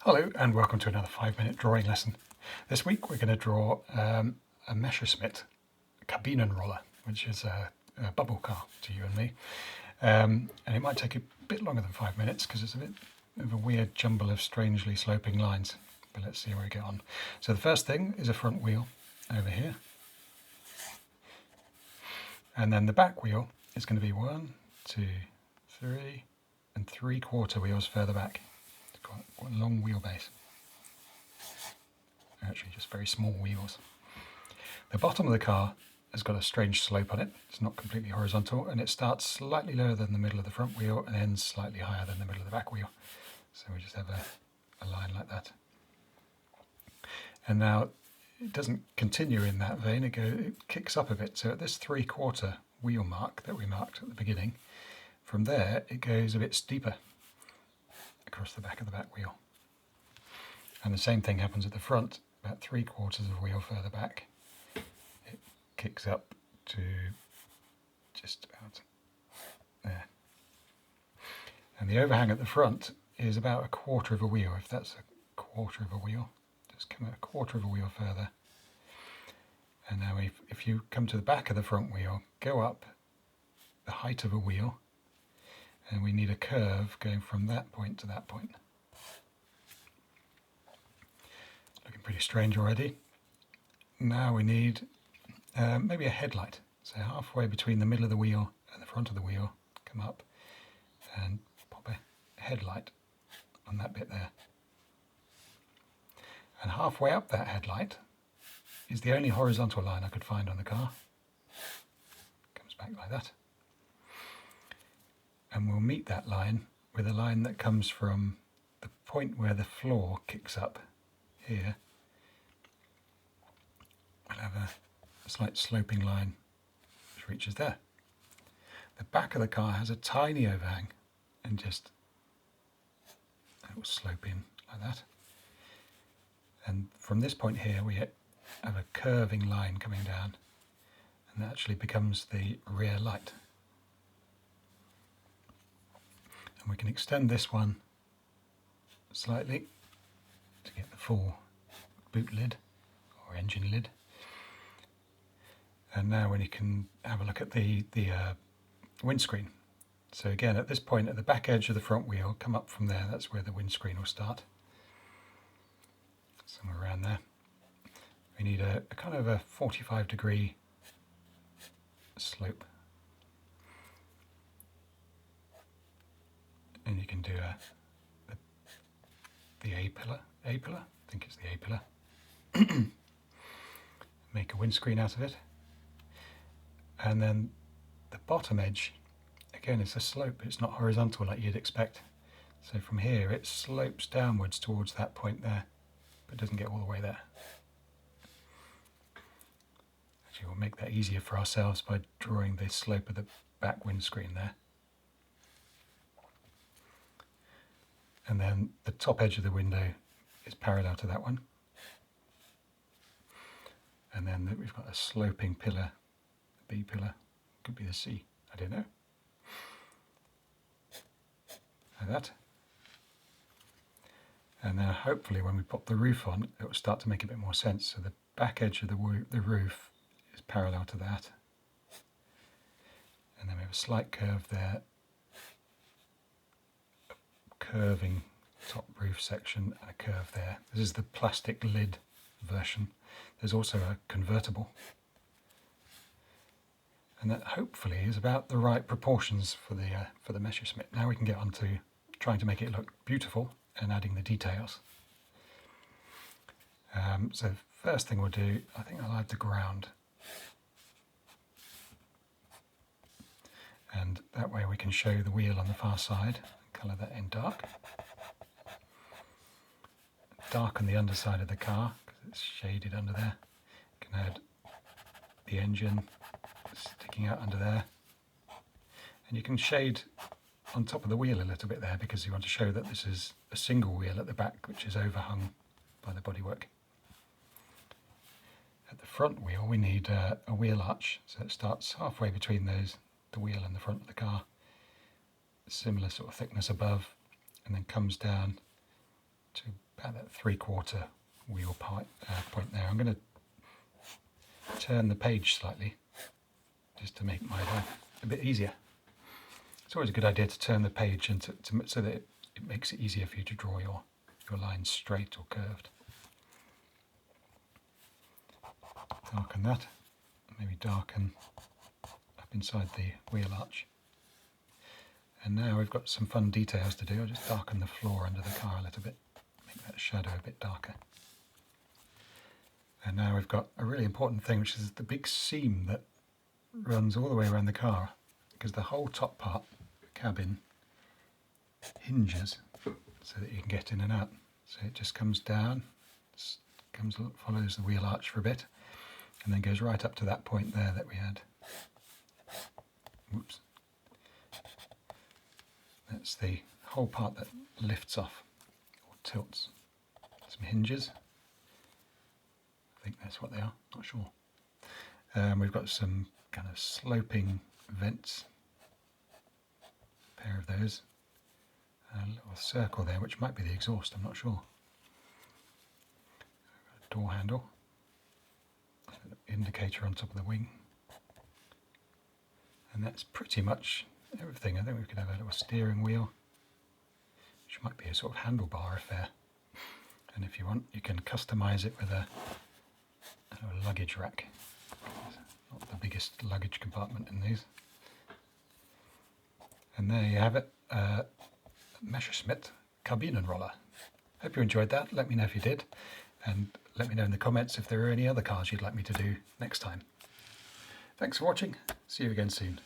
Hello and welcome to another 5-minute drawing lesson. This week we're going to draw a Messerschmitt Kabinenroller, which is a bubble car to you and me. And it might take a bit longer than 5 minutes because it's a bit of a weird jumble of strangely sloping lines. But let's see where we get on. So the first thing is a front wheel over here. And then the back wheel is going to be 1, 2, 3 and 3/4 wheels further back. Quite a long wheelbase. Actually just very small wheels. The bottom of the car has got a strange slope on it. It's not completely horizontal and it starts slightly lower than the middle of the front wheel and ends slightly higher than the middle of the back wheel. So we just have a line like that. And now it doesn't continue in that vein, it kicks up a bit. So at this 3/4 wheel mark that we marked at the beginning, from there it goes a bit steeper across the back of the back wheel. And the same thing happens at the front, about 3/4 of a wheel further back. It kicks up to just about there. And the overhang at the front is about 1/4 of a wheel, if that's 1/4 of a wheel. Just come a 1/4 of a wheel further. And now if you come to the back of the front wheel, go up the height of a wheel, and we need a curve going from that point to that point. Looking pretty strange already. Now we need maybe a headlight. So halfway between the middle of the wheel and the front of the wheel, come up and pop a headlight on that bit there. And halfway up that headlight is the only horizontal line I could find on the car. Comes back like that. And we'll meet that line with a line that comes from the point where the floor kicks up here. We'll have a slight sloping line which reaches there. The back of the car has a tiny overhang and just it will slope in like that. And from this point here we have a curving line coming down, and that actually becomes the rear light. And we can extend this one slightly to get the full boot lid or engine lid. And now when you can have a look at the windscreen. So again, at this point at the back edge of the front wheel, come up from there, that's where the windscreen will start. Somewhere around there. We need a kind of a 45-degree slope. And you can do the A-pillar, I think it's the A-pillar. Make a windscreen out of it. And then the bottom edge, again, it's a slope, it's not horizontal like you'd expect. So from here it slopes downwards towards that point there, but doesn't get all the way there. Actually, we'll make that easier for ourselves by drawing the slope of the back windscreen there. And then the top edge of the window is parallel to that one. And then we've got a sloping pillar, the B pillar, could be the C, I don't know. Like that. And now hopefully when we pop the roof on, it will start to make a bit more sense. So the back edge of the roof is parallel to that. And then we have a slight curve there. Curving top roof section and a curve there. This is the plastic lid version. There's also a convertible, and that hopefully is about the right proportions for the Messerschmitt. Now we can get on to trying to make it look beautiful and adding the details. So the first thing we'll do, I think I'll add the ground, and that way we can show the wheel on the far side. Colour that in dark. Darken the underside of the car because it's shaded under there. You can add the engine sticking out under there. And you can shade on top of the wheel a little bit there because you want to show that this is a single wheel at the back which is overhung by the bodywork. At the front wheel we need a wheel arch, so it starts halfway between the wheel and the front of the car. Similar sort of thickness above, and then comes down to about that 3/4 wheel point there. I'm going to turn the page slightly just to make my life a bit easier. It's always a good idea to turn the page and so that it makes it easier for you to draw your lines straight or curved. Darken that, maybe darken up inside the wheel arch. And now we've got some fun details to do. I'll just darken the floor under the car a little bit, make that shadow a bit darker. And now we've got a really important thing, which is the big seam that runs all the way around the car, because the whole top part, the cabin, hinges so that you can get in and out. So it just comes down, follows the wheel arch for a bit, and then goes right up to that point there that we had. Whoops. That's the whole part that lifts off or tilts. Some hinges. I think that's what they are, not sure. We've got some kind of sloping vents, a pair of those, and a little circle there, which might be the exhaust, I'm not sure. A door handle, indicator on top of the wing, and that's pretty much everything. I think we could have a little steering wheel, which might be a sort of handlebar affair, and if you want you can customize it with a little luggage rack. Not the biggest luggage compartment in these. And there you have it, Messerschmitt Kabinenroller. Hope you enjoyed that. Let me know if you did, and let me know in the comments if there are any other cars you'd like me to do next time. Thanks for watching. See you again soon.